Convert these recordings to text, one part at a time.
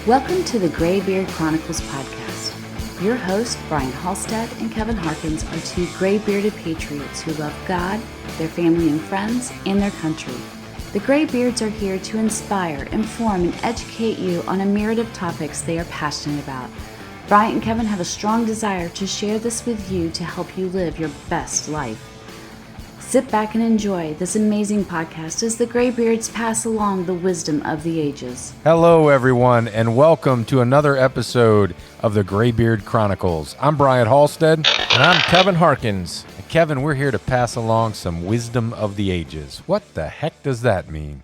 Welcome to the Graybeard Chronicles podcast. Your hosts, Brian Halstead and Kevin Harkins, are two gray-bearded patriots who love God, their family and friends, and their country. The Graybeards are here to inspire, inform, and educate you on a myriad of topics they are passionate about. Brian and Kevin have a strong desire to share this with you to help you live your best life. Sit back and enjoy this amazing podcast as the Graybeards pass along the wisdom of the ages. Hello, everyone, and welcome to another episode of the Graybeard Chronicles. I'm Brian Halstead. And I'm Kevin Harkins. And Kevin, we're here to pass along some wisdom of the ages. What the heck does that mean?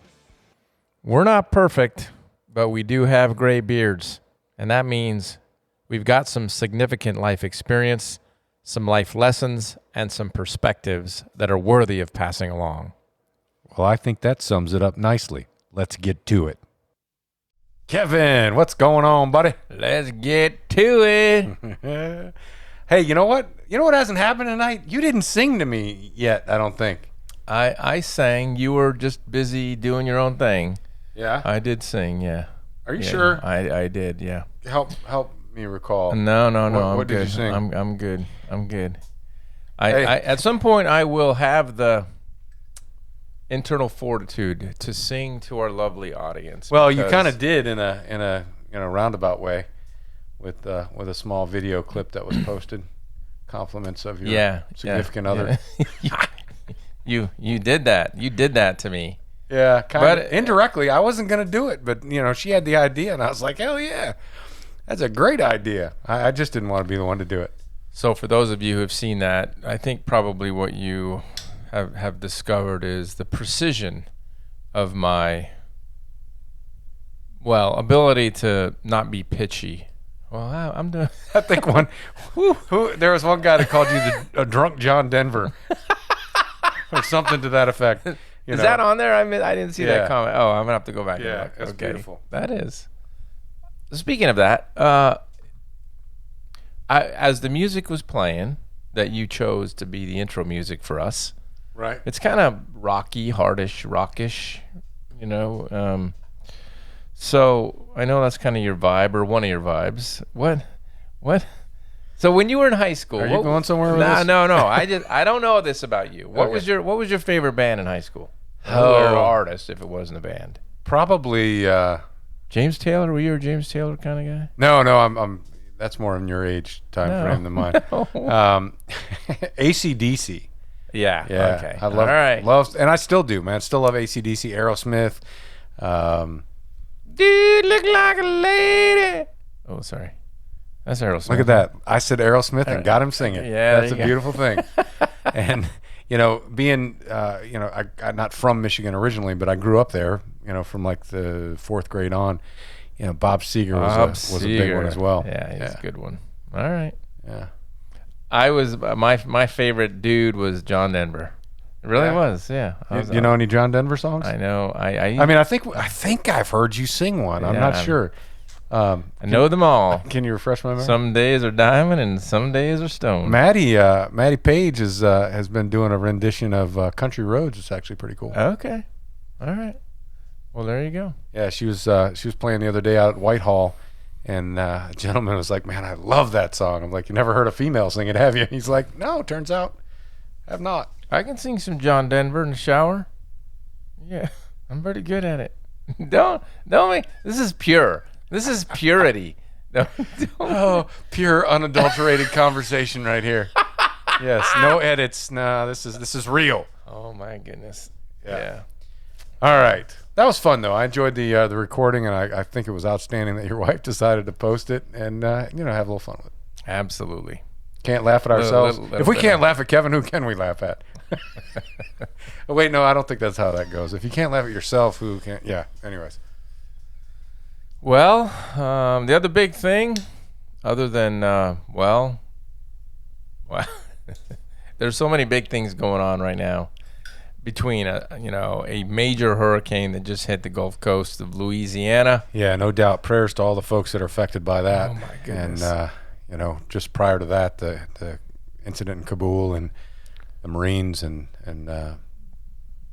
We're not perfect, but we do have gray beards. And that means we've got some significant life experience, some life lessons, and some perspectives that are worthy of passing along. Well, I think that sums it up nicely. Let's get to it. Kevin, what's going on, buddy? Let's get to it. Hey, you know what? You know what hasn't happened tonight? You didn't sing to me yet, I don't think. I sang. You were just busy doing your own thing. Yeah? I did sing, yeah. Are you sure? I did, yeah. Help me recall. No. What did you sing? I'm good. Hey. I at some point I will have the internal fortitude to sing to our lovely audience. Well, you kind of did in a roundabout way with a small video clip that was posted. Compliments of your significant other. You did that. You did that to me. Yeah, kind of indirectly. I wasn't gonna do it, but she had the idea, and I was like, hell yeah, that's a great idea. I just didn't want to be the one to do it. So for those of you who have seen that, I think probably what you have discovered is the precision of my, ability to not be pitchy. Well, I'm doing. I think there was one guy that called you a drunk John Denver or something to that effect. Is that on there? I didn't see that comment. Oh, I'm gonna have to go back. Yeah, and look. that's beautiful. That is. Speaking of that, as the music was playing, that you chose to be the intro music for us. Right. It's kind of rocky, hardish, rockish, So I know that's kind of your vibe or one of your vibes. What? So when you were in high school, are you going somewhere with this? No. I don't know this about you. What was your favorite band in high school? Oh. Or artist, if it wasn't a band? Probably James Taylor. Were you a James Taylor kind of guy? No. I'm. That's more in your age time frame than mine. No. AC/DC. Yeah. Okay. I love, and I still do, man. Still love AC/DC, Aerosmith. Dude, look like a lady. Oh, sorry. That's Aerosmith. Look at that. I said Aerosmith and got him singing. Yeah, that's a beautiful thing. And being I'm not from Michigan originally, but I grew up there. From like the 4th grade on. Bob Seger was a big one as well. Yeah, he's a good one. All right. Yeah. I was my favorite dude was John Denver. It really was. Yeah. You know any John Denver songs? I know. I mean, I think I've heard you sing one. I'm not sure. I know them all. Can you refresh my memory? Some days are diamond and some days are stone. Maddie Page has been doing a rendition of Country Roads. It's actually pretty cool. Okay. All right. Well, there you go. Yeah, she was playing the other day out at Whitehall, and a gentleman was like, "Man, I love that song." I'm like, "You never heard a female sing it, have you?" And he's like, "No, turns out, I have not." I can sing some John Denver in the shower. Yeah, I'm pretty good at it. Don't make this is pure. This is purity. Oh, pure unadulterated conversation right here. Yes, no edits. No, this is real. Oh my goodness. Yeah. All right. That was fun, though. I enjoyed the recording, and I think it was outstanding that your wife decided to post it and have a little fun with it. Absolutely. Can't laugh at ourselves. If we can't laugh at Kevin, who can we laugh at? Oh, wait, no, I don't think that's how that goes. If you can't laugh at yourself, who can? Yeah, anyways. Well, the other big thing, other than, there's so many big things going on right now. Between a major hurricane that just hit the Gulf Coast of Louisiana. Yeah, no doubt. Prayers to all the folks that are affected by that. Oh my goodness. And just prior to that, the incident in Kabul and the Marines and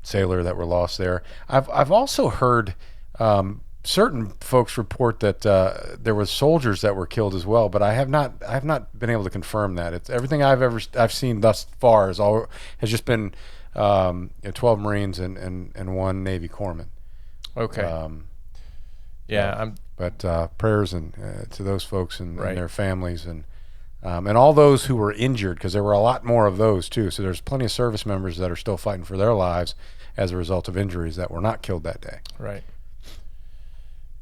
sailor that were lost there. I've also heard certain folks report that there was soldiers that were killed as well, but I have not been able to confirm that. It's everything I've seen thus far has just been 12 Marines and 1 Navy corpsman. Okay. But prayers to those folks and their families and all those who were injured, because there were a lot more of those too. So there's plenty of service members that are still fighting for their lives as a result of injuries that were not killed that day. Right.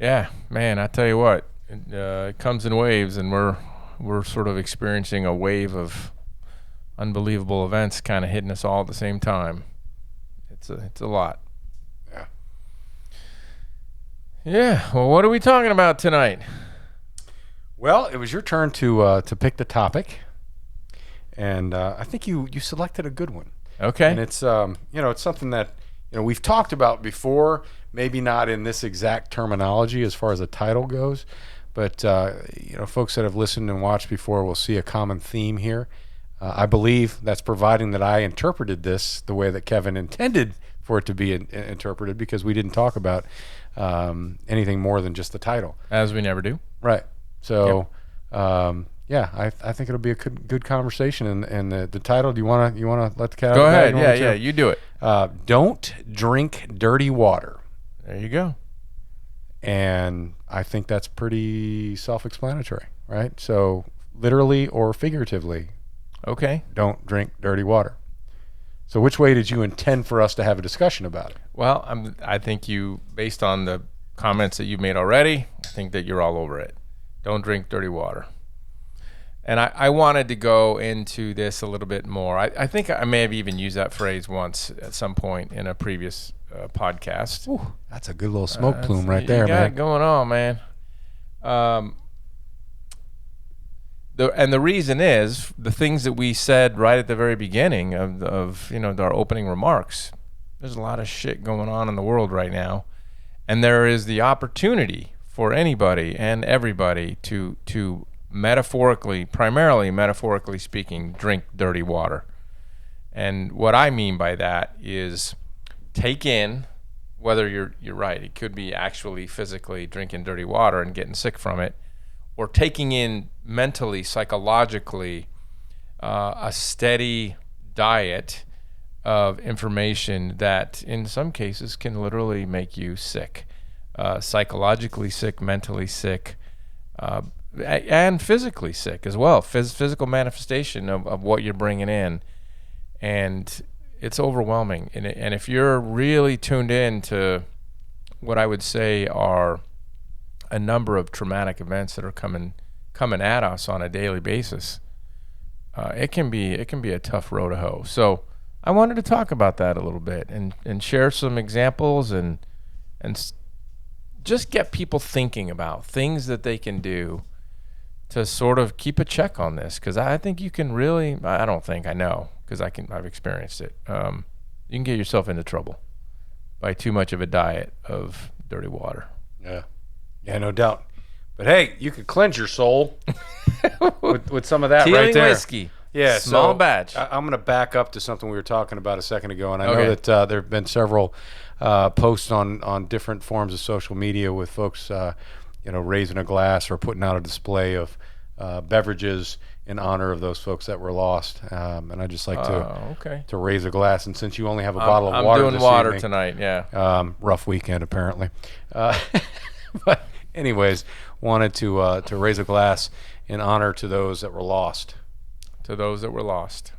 Yeah, man, I tell you what, it comes in waves, and we're sort of experiencing a wave of unbelievable events kind of hitting us all at the same time. It's a lot. Yeah. Yeah. Well, what are we talking about tonight? Well, it was your turn to pick the topic, and I think you selected a good one. Okay. And it's it's something that we've talked about before, maybe not in this exact terminology as far as the title goes, but folks that have listened and watched before will see a common theme here. I believe that's providing that I interpreted this the way that Kevin intended for it to be interpreted, because we didn't talk about anything more than just the title, as we never do. Right. So, yep. I think it'll be a good conversation. And the title, do you want to let the cat out? Go ahead. Yeah, you do it. Don't drink dirty water. There you go. And I think that's pretty self-explanatory, right? So, literally or figuratively. Okay. Don't drink dirty water. So, which way did you intend for us to have a discussion about it? Well, I think you, based on the comments that you've made already, I think that you're all over it. Don't drink dirty water. And I wanted to go into this a little bit more. I think I may have even used that phrase once at some point in a previous podcast. Ooh, that's a good little smoke plume right there, man. You got it going on, man. The reason is the things that we said right at the very beginning of our opening remarks. There's a lot of shit going on in the world right now, and there is the opportunity for anybody and everybody to primarily metaphorically speaking, drink dirty water. And what I mean by that is take in, whether you're right, it could be actually physically drinking dirty water and getting sick from it, or taking in mentally, psychologically, a steady diet of information that in some cases can literally make you sick. Psychologically sick, mentally sick, and physically sick as well. Physical manifestation of what you're bringing in, and it's overwhelming. And if you're really tuned in to what I would say are a number of traumatic events that are coming at us on a daily basis, it can be a tough row to hoe. So I wanted to talk about that a little bit and share some examples and just get people thinking about things that they can do to sort of keep a check on this, because I think you can really, I don't think, I know, because I've experienced it. You can get yourself into trouble by too much of a diet of dirty water. Yeah, no doubt. But hey, you could cleanse your soul with some of that right there. Whiskey. Yeah, small batch. I'm going to back up to something we were talking about a second ago, and I know that there have been several posts on different forms of social media with folks, raising a glass or putting out a display of beverages in honor of those folks that were lost. And I just like to raise a glass. And since you only have a bottle of water, I'm doing water evening, tonight. Yeah. Rough weekend apparently. But anyways, wanted to raise a glass in honor to those that were lost. To those that were lost.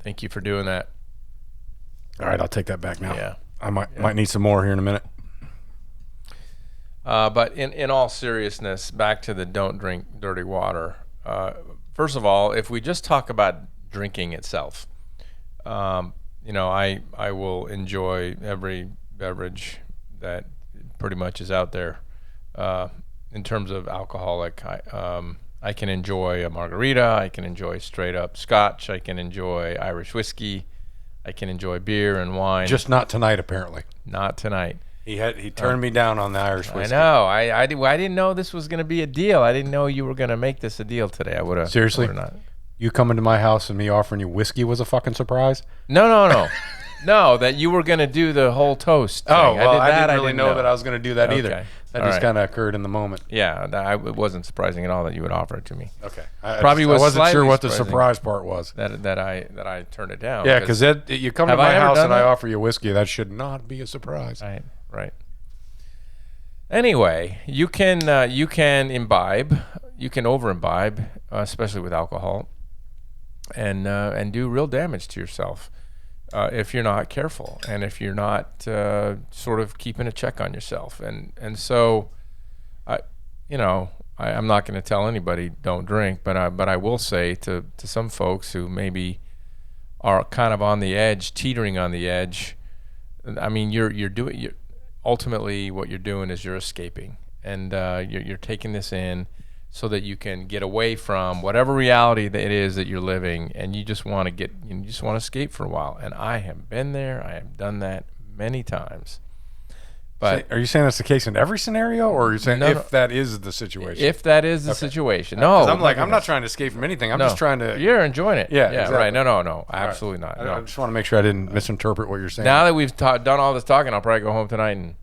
Thank you for doing that. All right, I'll take that back now. Yeah. I might need some more here in a minute. But in all seriousness, back to the don't drink dirty water. First of all, if we just talk about drinking itself, I will enjoy every beverage that pretty much is out there. In terms of alcoholic, I can enjoy a margarita. I can enjoy straight up scotch. I can enjoy Irish whiskey. I can enjoy beer and wine. Just not tonight, apparently. Not tonight. He turned me down on the Irish whiskey. I know. I didn't know this was going to be a deal. I didn't know you were going to make this a deal today. I would have. Seriously? Not. You coming to my house and me offering you whiskey was a fucking surprise? No. No, that you were going to do the whole toast thing. Oh, well, I didn't really know that I was going to do that Okay. either. That All just right. kind of occurred in the moment. Yeah, it wasn't surprising at all that you would offer it to me. Okay. I wasn't sure slightly what the surprising surprise part was. That I turned it down. Yeah, because you come to Have my I ever house done and I that? offer you whiskey, that should not be a surprise. Right. Anyway, you can imbibe, you can over imbibe, especially with alcohol, and do real damage to yourself if you're not careful and if you're not sort of keeping a check on yourself. And so, I'm not going to tell anybody don't drink, but I will say to some folks who maybe are kind of on the edge, teetering on the edge. I mean, ultimately what you're doing is you're escaping, and you're taking this in so that you can get away from whatever reality that it is that you're living, and you just want to escape for a while. And I have been there. I have done that many times. But are you saying that's the case in every scenario, or are you saying that is the situation? If that is the situation, no. I'm not trying to escape from anything. I'm just trying to. You're enjoying it. Yeah, exactly. Right. No, absolutely not. No. I just want to make sure I didn't misinterpret what you're saying. Now that we've done all this talking, I'll probably go home tonight and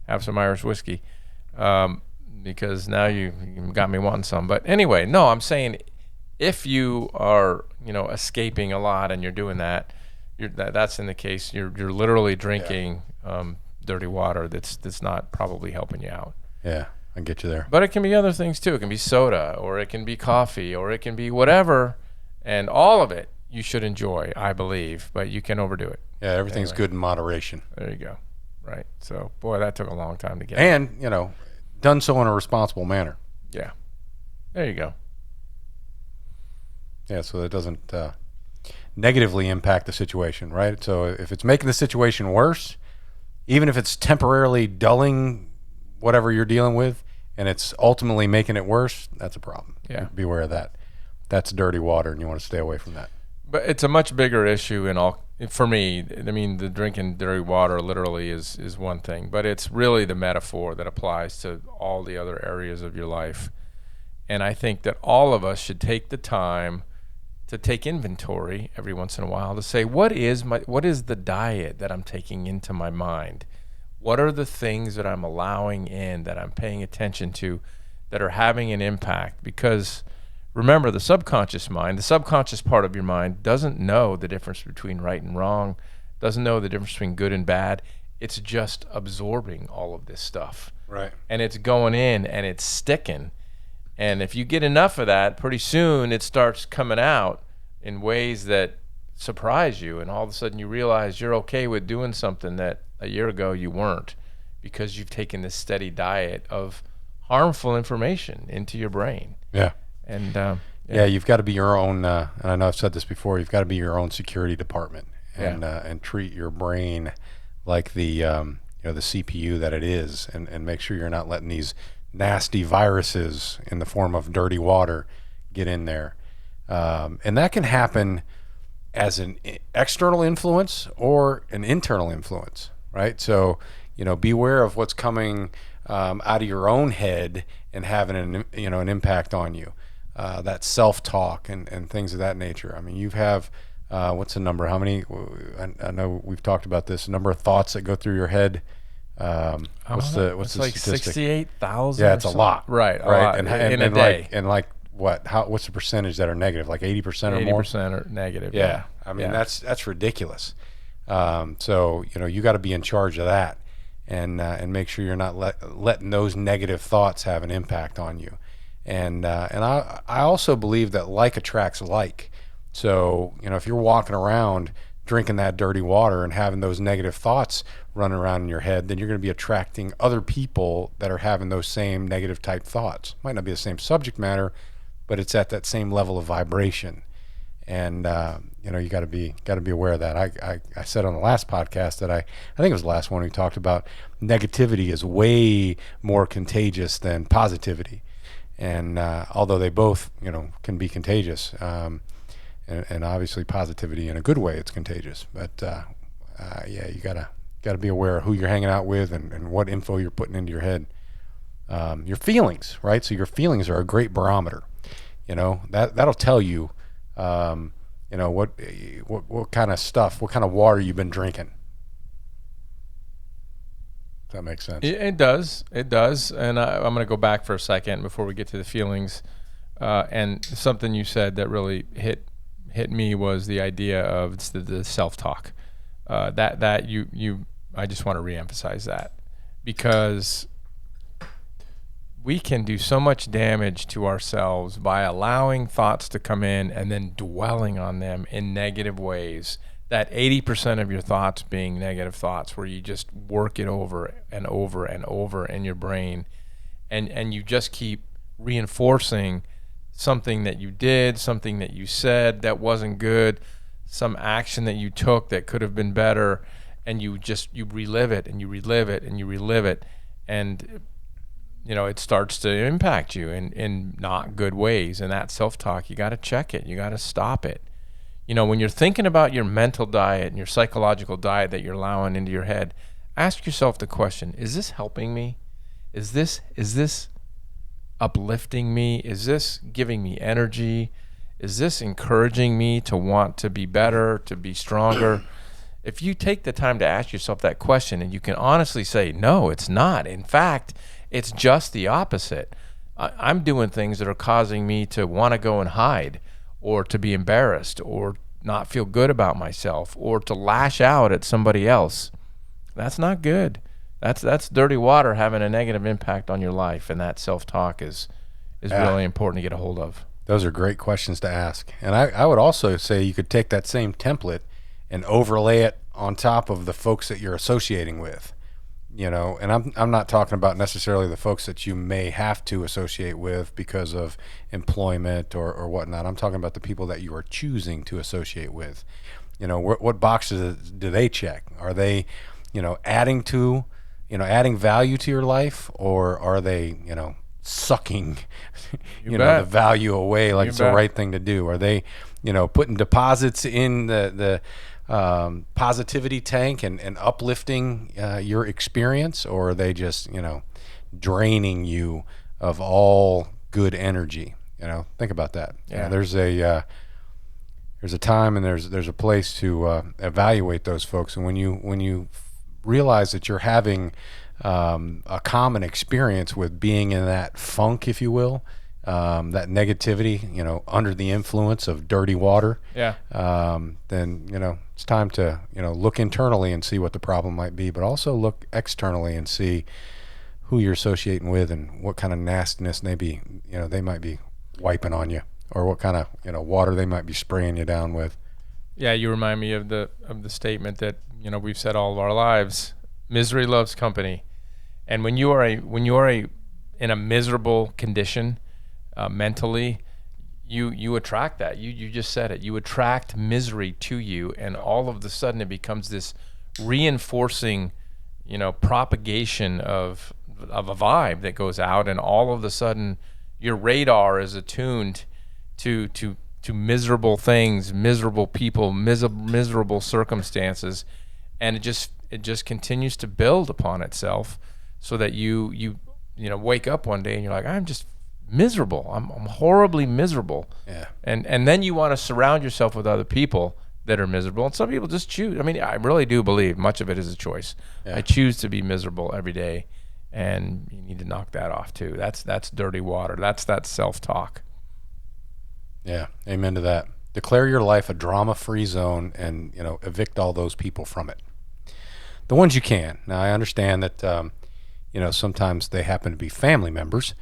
have some Irish whiskey, because now you got me wanting some. But anyway, no, I'm saying if you are escaping a lot and you're doing that, that's in the case. You're literally drinking. Dirty water that's not probably helping you out. Yeah, I get you there. But it can be other things too. It can be soda, or it can be coffee, or it can be whatever, and all of it you should enjoy, I believe, but you can overdo it. Yeah, everything's good in moderation. There you go. Right. So, boy, that took a long time to get. And, done so in a responsible manner. Yeah. There you go. Yeah, so that doesn't negatively impact the situation, right? So if it's making the situation worse, even if it's temporarily dulling whatever you're dealing with, and it's ultimately making it worse, that's a problem. Yeah. Beware of that. That's dirty water, and you want to stay away from that. But it's a much bigger issue for me. I mean, the drinking dirty water literally is one thing, but it's really the metaphor that applies to all the other areas of your life. And I think that all of us should take the time to take inventory every once in a while to say, what is the diet that I'm taking into my mind? What are the things that I'm allowing in, that I'm paying attention to, that are having an impact? Because remember, the subconscious mind, the subconscious part of your mind, doesn't know the difference between right and wrong, doesn't know the difference between good and bad. It's just absorbing all of this stuff. Right. And it's going in and it's sticking. And if you get enough of that, pretty soon it starts coming out in ways that surprise you. And all of a sudden you realize you're okay with doing something that a year ago you weren't, because you've taken this steady diet of harmful information into your brain. Yeah. And you've got to be your own, and I know I've said this before, you've got to be your own security department, and treat your brain like the CPU that it is, and make sure you're not letting these nasty viruses in the form of dirty water get in there. And that can happen as an external influence or an internal influence, right? So, beware of what's coming out of your own head and having an impact on you. That self-talk and things of that nature. I mean, you have, what's the number? How many, I know we've talked about this, number of thoughts that go through your head. What's the like statistic? 68,000. Yeah, it's a lot. Right. A right. lot And in a day. What's the percentage that are negative? Like 80% or more? 80% are negative. Yeah. I mean, that's ridiculous. So, you got to be in charge of that and make sure you're not letting those negative thoughts have an impact on you. And I also believe that like attracts like. So, if you're walking around drinking that dirty water and having those negative thoughts running around in your head, then you're going to be attracting other people that are having those same negative type thoughts. Might not be the same subject matter, but it's at that same level of vibration. And you got to be aware of that. I said on the last podcast that I think it was the last one, we talked about negativity is way more contagious than positivity. And although they both can be contagious, and obviously positivity in a good way, it's contagious. But you gotta be aware of who you're hanging out with and what info you're putting into your head. Your feelings, right? So your feelings are a great barometer. That'll tell you what kind of stuff, what kind of water you've been drinking. That makes sense. It does. And I'm going to go back for a second before we get to the feelings. And something you said that really hit me was the idea of the self-talk. I just want to reemphasize that, because we can do so much damage to ourselves by allowing thoughts to come in and then dwelling on them in negative ways. That 80% of your thoughts being negative thoughts, where you just work it over and over and over in your brain, and you just keep reinforcing something that you did, something that you said that wasn't good, some action that you took that could have been better, and you relive it and you relive it and you relive it, and it starts to impact you in not good ways. And that self-talk, you got to check it, you got to stop it. When you're thinking about your mental diet and your psychological diet that you're allowing into your head, ask yourself the question, is this helping me? Is this uplifting me? Is this giving me energy? Is this encouraging me to want to be better, to be stronger? If you take the time to ask yourself that question, and you can honestly say, no, it's not. In fact, it's just the opposite. I'm doing things that are causing me to want to go and hide, or to be embarrassed, or not feel good about myself, or to lash out at somebody else. That's not good. That's dirty water having a negative impact on your life, and that self-talk is really important to get a hold of. Those are great questions to ask. And I would also say you could take that same template and overlay it on top of the folks that you're associating with. And I'm not talking about necessarily the folks that you may have to associate with because of employment or whatnot. I'm talking about the people that you are choosing to associate with. What boxes do they check? Are they, adding value to your life, or are they, sucking, the value away like it's the right thing to do? Are they, putting deposits in the positivity tank and uplifting your experience, or are they just draining you of all good energy? Think about that. There's a time and there's a place to evaluate those folks, and when you realize that you're having a common experience with being in that funk, if you will, that negativity, under the influence of dirty water, then it's time to look internally and see what the problem might be, but also look externally and see who you're associating with and what kind of nastiness maybe they might be wiping on you, or what kind of water they might be spraying you down with. Yeah, you remind me of the statement that we've said all of our lives: misery loves company. And when you are in a miserable condition mentally, you attract that. You just said it. You attract misery to you, and all of a sudden it becomes this reinforcing, propagation of a vibe that goes out, and all of a sudden your radar is attuned to miserable things, miserable people, miserable circumstances, and it just continues to build upon itself, so that you wake up one day and you're like, I'm just miserable. I'm horribly miserable. Yeah. And then you want to surround yourself with other people that are miserable. And some people just choose. I mean, I really do believe much of it is a choice. Yeah. I choose to be miserable every day, and you need to knock that off too. That's dirty water. That's that self-talk. Yeah. Amen to that. Declare your life a drama-free zone, and evict all those people from it. The ones you can. Now, I understand that sometimes they happen to be family members,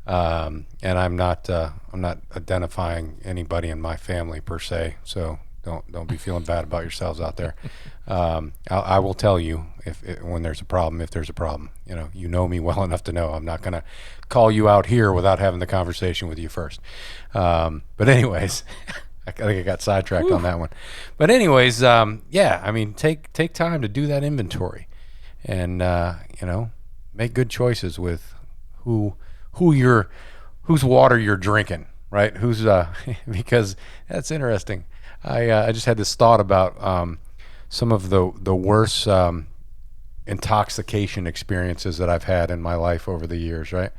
and I'm not identifying anybody in my family per se. So don't be feeling bad about yourselves out there. I will tell you when there's a problem, if there's a problem. You know me well enough to know I'm not going to call you out here without having the conversation with you first. But anyways. I think I got sidetracked on that one. But anyways, take time to do that inventory, and make good choices with whose water you're drinking, right? Because that's interesting. I just had this thought about some of the worst intoxication experiences that I've had in my life over the years, right?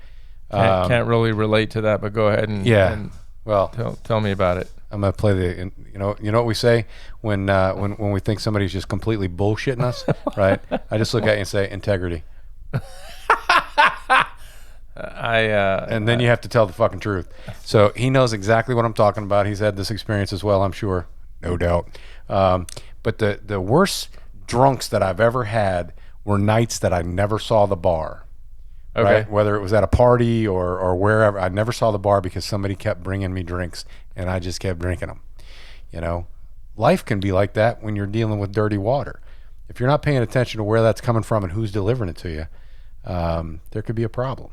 Can't really relate to that, but go ahead and well, tell me about it. I'm gonna play the. You know what we say when we think somebody's just completely bullshitting us, right? I just look at you and say integrity. And then you have to tell the fucking truth. So he knows exactly what I'm talking about. He's had this experience as well, I'm sure, no doubt. But the worst drunks that I've ever had were nights that I never saw the bar. Okay. Right? Whether it was at a party or wherever, I never saw the bar because somebody kept bringing me drinks and I just kept drinking them. You know, life can be like that when you're dealing with dirty water. If you're not paying attention to where that's coming from and who's delivering it to you, there could be a problem.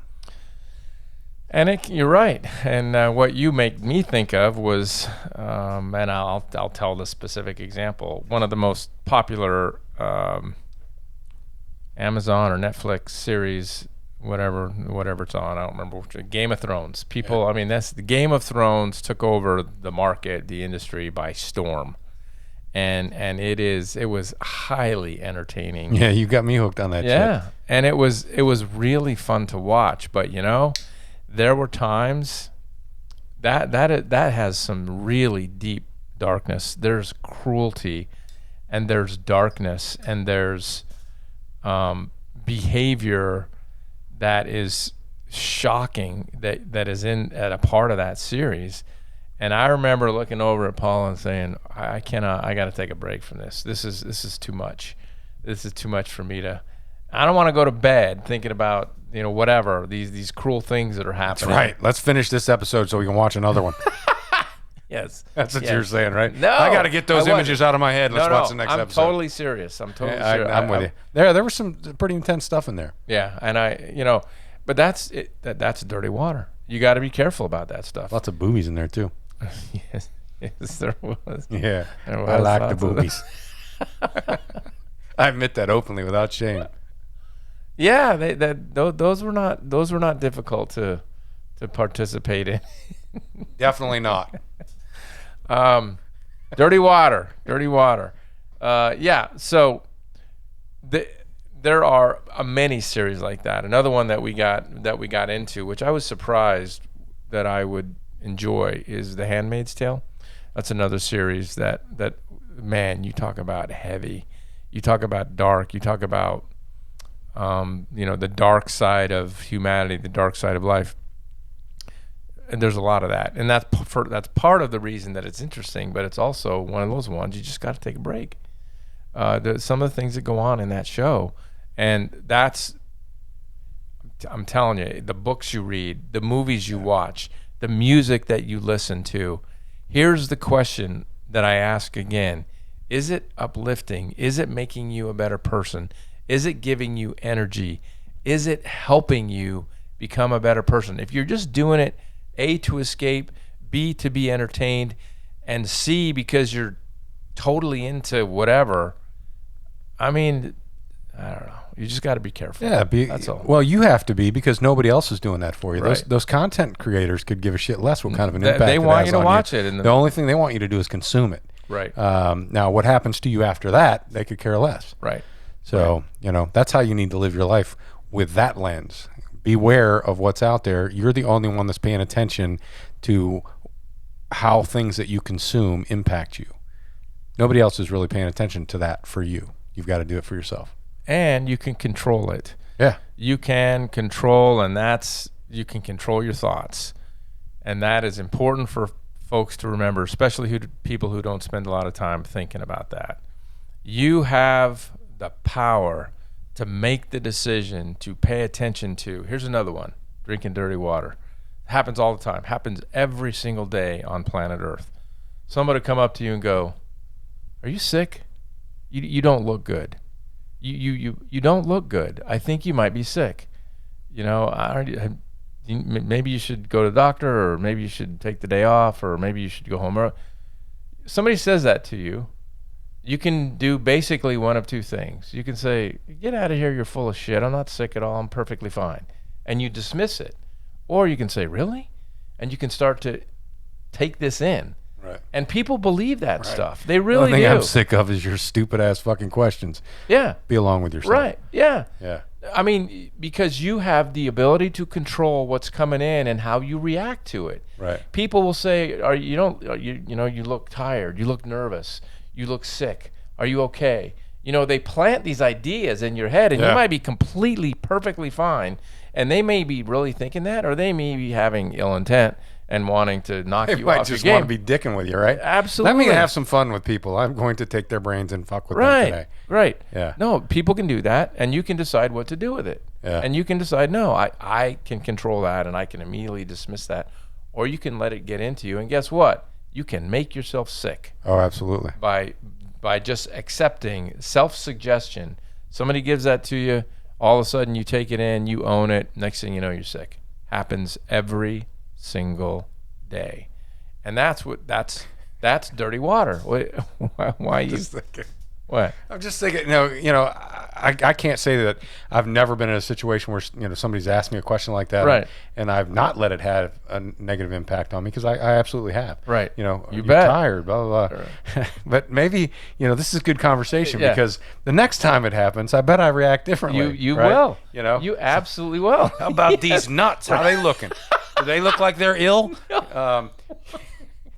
And you're right. And what you make me think of was, and I'll tell the specific example. One of the most popular Amazon or Netflix series, whatever it's on, I don't remember which. Game of Thrones. People, yeah. I mean, the Game of Thrones took over the market, the industry by storm. And it was highly entertaining. Yeah, you got me hooked on that shit. Yeah, and it was really fun to watch. But you know, there were times that has some really deep darkness. There's cruelty, and there's darkness, and there's behavior that is shocking that is at a part of that series. And I remember looking over at Paul and saying, I got to take a break from this. This is too much. This is too much for me to. I don't want to go to bed thinking about, you know, whatever, these cruel things that are happening. That's right. Let's finish this episode so we can watch another one. Yes. That's what you're saying, right? No. I got to get those images out of my head. Let's watch the next episode. I'm totally serious. I'm totally serious. I'm with you. There was some pretty intense stuff in there. Yeah, and but that's it. That's dirty water. You got to be careful about that stuff. Lots of boobies in there too. Yes, there was. Yeah, I like the boobies. I admit that openly without shame. Yeah, those were not difficult to participate in. Definitely not. Dirty water. Yeah. So there are many series like that. Another one that we got into, which I was surprised that I would enjoy, is The Handmaid's Tale. That's another series that man, you talk about heavy, you talk about dark, you talk about the dark side of humanity, the dark side of life. And there's a lot of that, and that's part of the reason that it's interesting. But it's also one of those ones you just got to take a break. Some of the things that go on in that show, and I'm telling you, the books you read, the movies you watch, the music that you listen to. Here's the question that I ask again: is it uplifting? Is it making you a better person? Is it giving you energy? Is it helping you become a better person? If you're just doing it A, to escape, B, to be entertained, and C, because you're totally into whatever, I mean, I don't know. You just got to be careful. Yeah, that's all. Well, you have to be, because nobody else is doing that for you. Right. Those content creators could give a shit less what kind of an impact they want you to watch it. The only thing they want you to do is consume it. Right. Now, what happens to you after that, they could care less. Right. So, that's how you need to live your life, with that lens. Beware of what's out there. You're the only one that's paying attention to how things that you consume impact you. Nobody else is really paying attention to that for you. You've got to do it for yourself. And you can control it. Yeah. You can control, you can control your thoughts. And that is important for folks to remember, especially people who don't spend a lot of time thinking about that. You have the power to make the decision to pay attention to. Here's another one: drinking dirty water. It happens all the time. Happens every single day on planet Earth. Somebody come up to you and go, "Are you sick? You don't look good. You don't look good. I think you might be sick. Maybe you should go to the doctor, or maybe you should take the day off, or maybe you should go home early." Somebody says that to you. You can do basically one of two things. You can say, "Get out of here, you're full of shit. I'm not sick at all. I'm perfectly fine." And you dismiss it. Or you can say, "Really?" And you can start to take this in. Right. And people believe that stuff. They really do. The thing I'm sick of is your stupid ass fucking questions. Yeah. Be along with yourself. Right. Yeah. Yeah. I mean, because you have the ability to control what's coming in and how you react to it. Right. People will say, you look tired, you look nervous, you look sick. Are you okay? They plant these ideas in your head, and you might be completely, perfectly fine, and they may be really thinking that, or they may be having ill intent and wanting to knock you off your game. They might just want to be dicking with you, right? Absolutely. Let me have some fun with people. I'm going to take their brains and fuck with them today. Right. Yeah. No, people can do that, and you can decide what to do with it. Yeah. And you can decide, no, I can control that, and I can immediately dismiss that. Or you can let it get into you, and guess what? You can make yourself sick. Oh, absolutely. By just accepting self-suggestion. Somebody gives that to you, all of a sudden you take it in, you own it, next thing you know, you're sick. Happens every single day. And that's dirty water. Why you just thinking. What? I'm just thinking, I can't say that I've never been in a situation where somebody's asked me a question like that, right? And I've not let it have a negative impact on me, because I absolutely have, right? You're bet. Tired, blah blah blah. Right. But maybe this is good conversation, because the next time it happens, I bet I react differently. You right? will. You absolutely will. How about these nuts? How are they looking? Do they look like they're ill?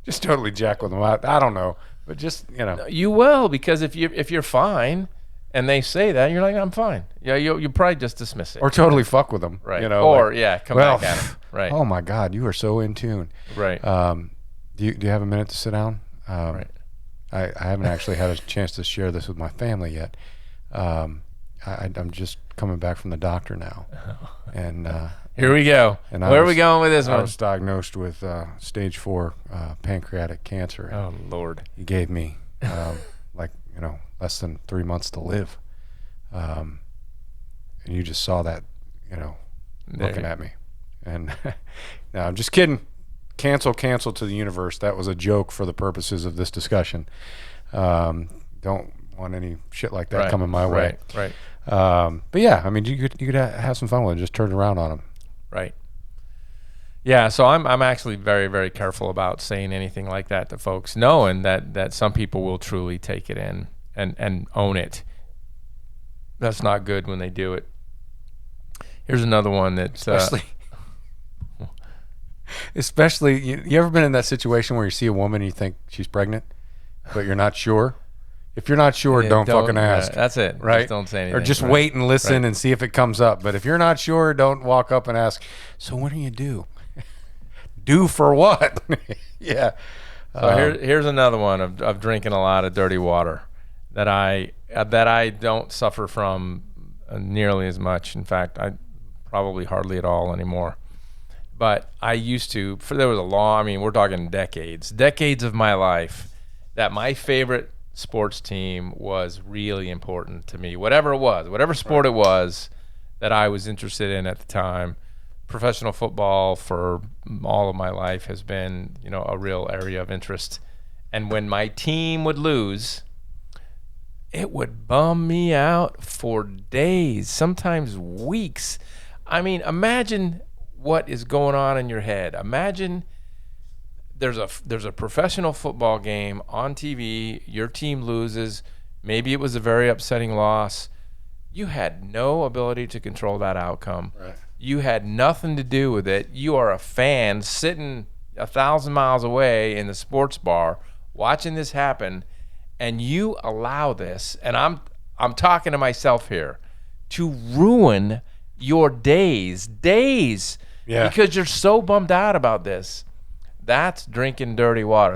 Just totally jack with them. I don't know. But just, You will, because if you're fine and they say that, you're like, I'm fine. Yeah, you probably just dismiss it. Or totally fuck with them. Right. Or, come back at them. Right. Oh, my God, you are so in tune. Right. Do you have a minute to sit down? Right. I haven't actually had a chance to share this with my family yet. I'm just coming back from the doctor now. And here we go. And where are we going with this one? I was diagnosed with stage 4 pancreatic cancer. Oh, Lord. He gave me less than 3 months to live. And you just saw that, looking at me. And no, I'm just kidding. Cancel to the universe. That was a joke for the purposes of this discussion. Don't want any shit like that coming my way. Right. But yeah, I mean, you could have some fun with it. Just turn it around on them. Right. Yeah, so I'm actually very, very careful about saying anything like that to folks, knowing that some people will truly take it in and own it. That's not good when they do it. Here's another one that especially you ever been in that situation where you see a woman and you think she's pregnant, but you're not sure? If you're not sure, don't fucking ask. That's it. Right? Just don't say anything. Or just wait and listen and see if it comes up. But if you're not sure, don't walk up and ask, so what do you do? Do for what? Yeah. So here's another one of drinking a lot of dirty water that I don't suffer from nearly as much. In fact, I probably hardly at all anymore. But I used to, there was we're talking decades of my life, that my favorite sports team was really important to me. Whatever it was, whatever sport it was that I was interested in at the time, professional football for all of my life has been, a real area of interest. And when my team would lose, it would bum me out for days, sometimes weeks. I mean, imagine what is going on in your head. Imagine there's a professional football game on TV, your team loses, maybe it was a very upsetting loss. You had no ability to control that outcome. Right. You had nothing to do with it. You are a fan sitting 1,000 miles away in the sports bar watching this happen, and you allow this, and I'm talking to myself here, to ruin your days. Yeah. Because you're so bummed out about this. That's drinking dirty water.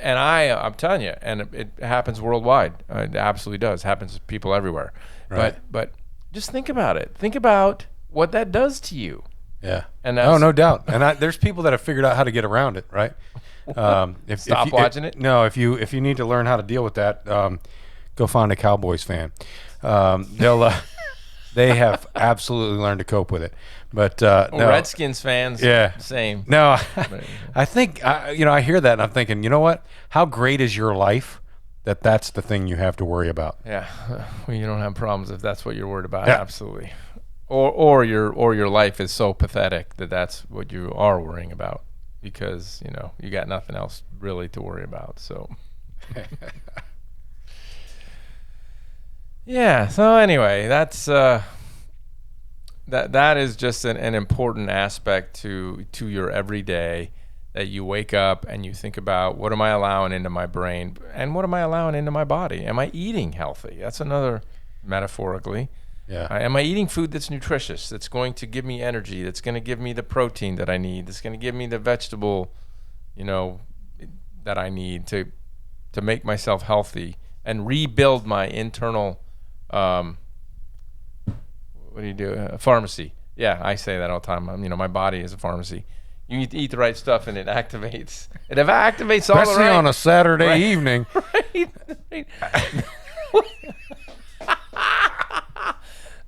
And I'm telling you, and it happens worldwide. It absolutely does. It happens to people everywhere. Right. But just think about it. Think about what that does to you. Yeah. And no doubt. And there's people that have figured out how to get around it, right? Stop watching it? No, if you need to learn how to deal with that, go find a Cowboys fan. They have absolutely learned to cope with it. But no, Redskins fans, same. No, I think I hear that and I'm thinking, you know what? How great is your life that that's the thing you have to worry about? Yeah, well, you don't have problems if that's what you're worried about. Yeah. Absolutely. Or your life is so pathetic that that's what you are worrying about, because you got nothing else really to worry about. So. Yeah. So anyway, that's that is just an important aspect to your everyday, that you wake up and you think about, what am I allowing into my brain and what am I allowing into my body? Am I eating healthy? That's another, metaphorically. Yeah. Am I eating food that's nutritious, that's going to give me energy, that's going to give me the protein that I need, that's going to give me the vegetable, that I need to make myself healthy and rebuild my internal, what do you do? Pharmacy. Yeah, I say that all the time. My body is a pharmacy. You need to eat the right stuff, and it activates. It activates all the right. Especially on a Saturday evening. Right.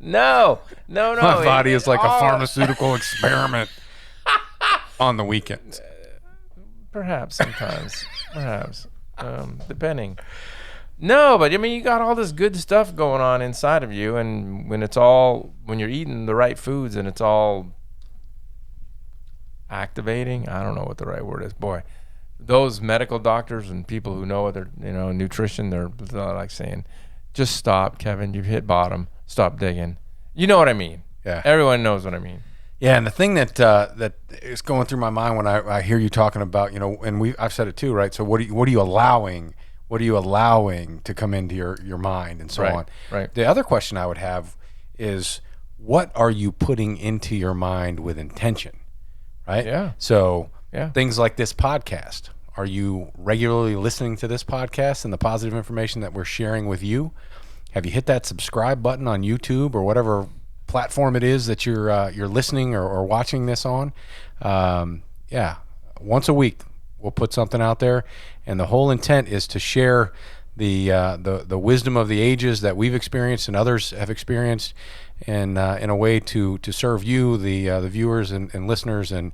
No. My body is like a pharmaceutical experiment on the weekends. Perhaps sometimes. Depending. No, but you got all this good stuff going on inside of you, and when you're eating the right foods and it's all activating, I don't know what the right word is. Boy, those medical doctors and people who know their nutrition, they're like saying, just stop, Kevin, you've hit bottom, stop digging. You know what I mean? Yeah. Everyone knows what I mean. Yeah, and the thing that is going through my mind when I hear you talking about, and I've said it too, right? So what are you allowing? What are you allowing to come into your mind and so on? Right. The other question I would have is, what are you putting into your mind with intention? Right? Yeah. So yeah. Things like this podcast. Are you regularly listening to this podcast and the positive information that we're sharing with you? Have you hit that subscribe button on YouTube or whatever platform it is that you're listening or watching this on? Yeah. Once a week, we'll put something out there, and the whole intent is to share the wisdom of the ages that we've experienced and others have experienced, and in a way to serve you, the viewers and listeners, and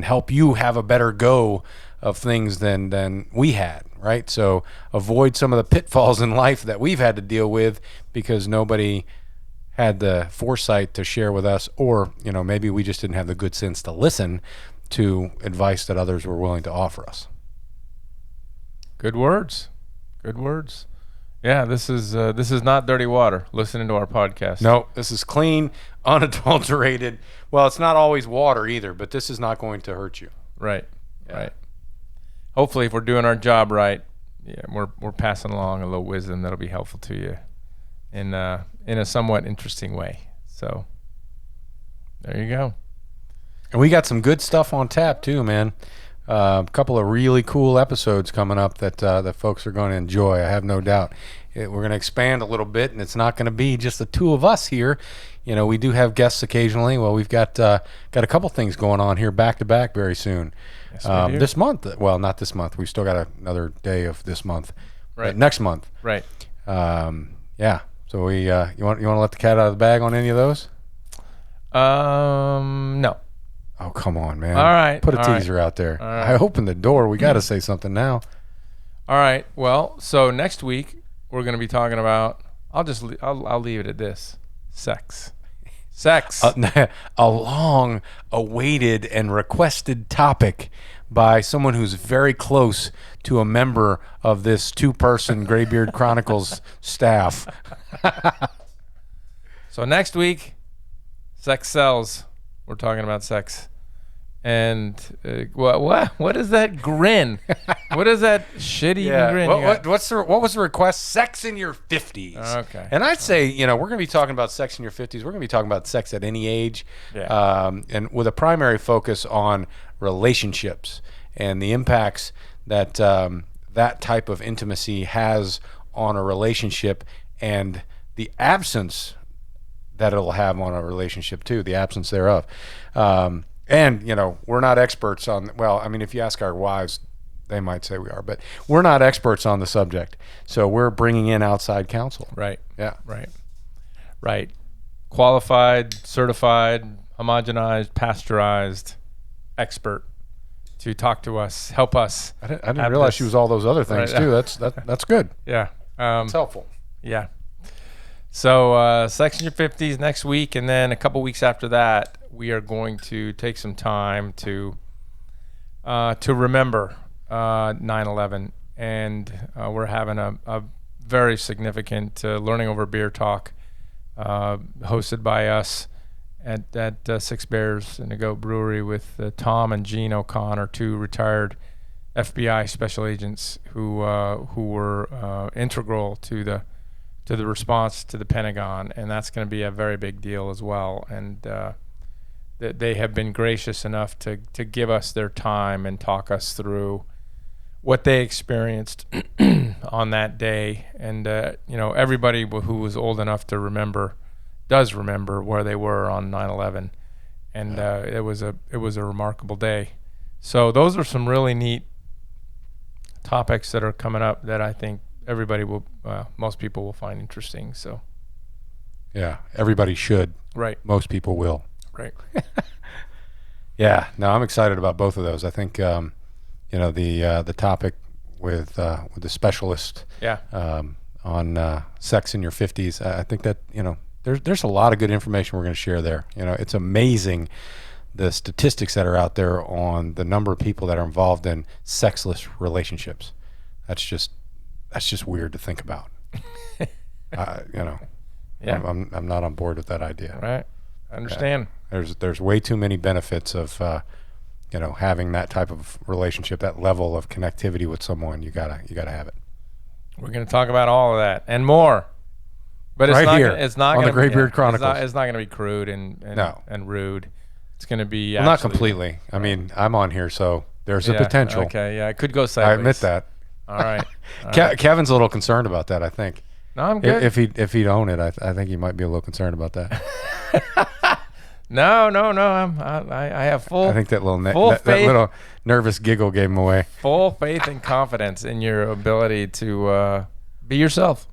help you have a better go of things than we had, right? So avoid some of the pitfalls in life that we've had to deal with because nobody had the foresight to share with us, or maybe we just didn't have the good sense to listen to advice that others were willing to offer us. Good words. Yeah, this is not dirty water. Listening to our podcast. No, this is clean, unadulterated. Well, it's not always water either, but this is not going to hurt you. Right. Yeah. Right. Hopefully, if we're doing our job right, we're passing along a little wisdom that'll be helpful to you in a somewhat interesting way. So there you go. And we got some good stuff on tap too, man. A couple of really cool episodes coming up that folks are going to enjoy. I have no doubt. We're going to expand a little bit, and it's not going to be just the two of us here. We do have guests occasionally. Well, we've got a couple things going on here back to back very soon. Yes, we do. This month, well, not this month. We've still got another day of this month. Right. But next month. Right. Yeah. So we you want to let the cat out of the bag on any of those? No. Oh, come on, man. All right. Put a teaser out there. Right. I opened the door. We got to say something now. All right. Well, so next week we're going to be talking about, I'll leave it at this. Sex. A long awaited and requested topic by someone who's very close to a member of this two-person Graybeard Chronicles staff. So next week, sex sells. We're talking about sex. And what is that grin? What is that shitty grin? What was the request? Sex in your 50s. Okay. And I'd say, we're going to be talking about sex in your 50s. We're going to be talking about sex at any age. Yeah. And with a primary focus on relationships and the impacts that that type of intimacy has on a relationship, and the absence that it'll have on a relationship too, the absence thereof. And, we're not experts on, if you ask our wives, they might say we are, but we're not experts on the subject. So we're bringing in outside counsel. Right. Yeah. Right. Qualified, certified, homogenized, pasteurized expert to talk to us, help us. I didn't realize she was all those other things too. That's good. Yeah. It's helpful. Yeah. So sex in your 50s next week, and then a couple weeks after that, we are going to take some time to remember 9/11, and we're having a very significant Learning Over Beer talk hosted by us at Six Bears in the Goat Brewery with Tom and Gene O'Connor, 2 retired FBI special agents who were integral to the response to the Pentagon, and that's going to be a very big deal as well. And they have been gracious enough to give us their time and talk us through what they experienced on that day. And everybody who was old enough to remember does remember where they were on 9/11, and it was a remarkable day. So those are some really neat topics that are coming up that I think everybody will, most people will find interesting. So yeah, everybody should. Right. Most people will. Right. Yeah. No, I'm excited about both of those. I think the topic with the specialist. Yeah. On sex in your 50s. I think that there's a lot of good information we're going to share there. It's amazing the statistics that are out there on the number of people that are involved in sexless relationships. That's just weird to think about. Yeah. I'm not on board with that idea. Right. I understand. There's way too many benefits of having that type of relationship, that level of connectivity with someone. You gotta have it. We're going to talk about all of that and more. But it's not on the Graybeard Chronicles. It's not going to be crude and rude. It's going to be not completely. I mean, I'm on here, so there's a potential. Okay, yeah, it could go sideways. I admit that. All right. Kevin's a little concerned about that, I think. No, I'm good. If he'd own it, I think he might be a little concerned about that. No. I have full. I think that little nervous giggle gave him away. Full faith and confidence in your ability to be yourself.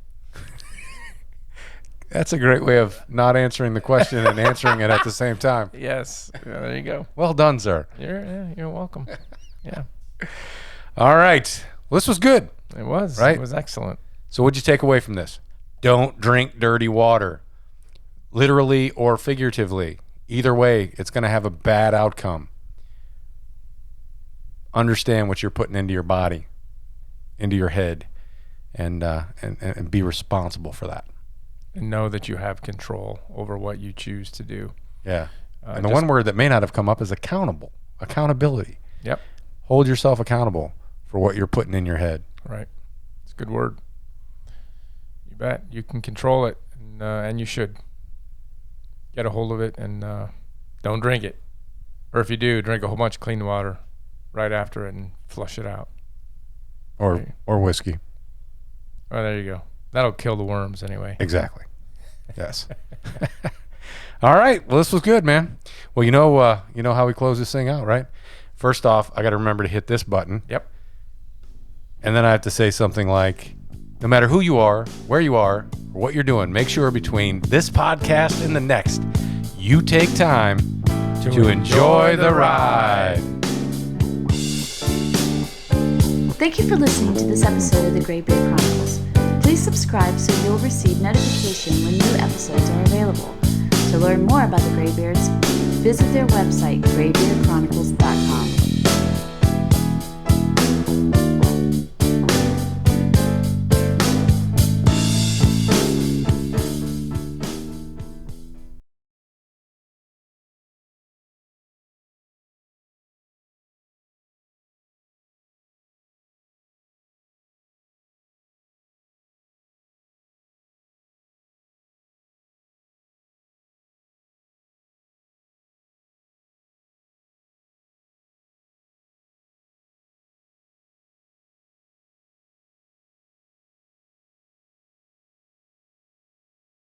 That's a great way of not answering the question and answering it at the same time. Yes. Yeah, there you go. Well done, sir. You're welcome. Yeah. All right. Well, this was good. It was. Right? It was excellent. So what'd you take away from this? Don't drink dirty water. Literally or figuratively. Either way, it's going to have a bad outcome. Understand what you're putting into your body, into your head, and be responsible for that. And know that you have control over what you choose to do. Yeah. And the one word that may not have come up is accountable. Accountability. Yep. Hold yourself accountable for what you're putting in your head. Right. It's a good word. You bet. You can control it, and you should. Get a hold of it, and don't drink it. Or if you do, drink a whole bunch of clean water right after it and flush it out. Or whiskey. Oh, there you go. That'll kill the worms anyway. Exactly. Yes. All right. Well, this was good, man. Well, you know how we close this thing out, right? First off, I got to remember to hit this button. Yep. And then I have to say something like, no matter who you are, where you are, or what you're doing, make sure between this podcast and the next, you take time to enjoy the ride. Thank you for listening to this episode of the Graybeard Chronicles. Please subscribe so you'll receive notification when new episodes are available. To learn more about the Graybeards, visit their website, graybeardchronicles.com.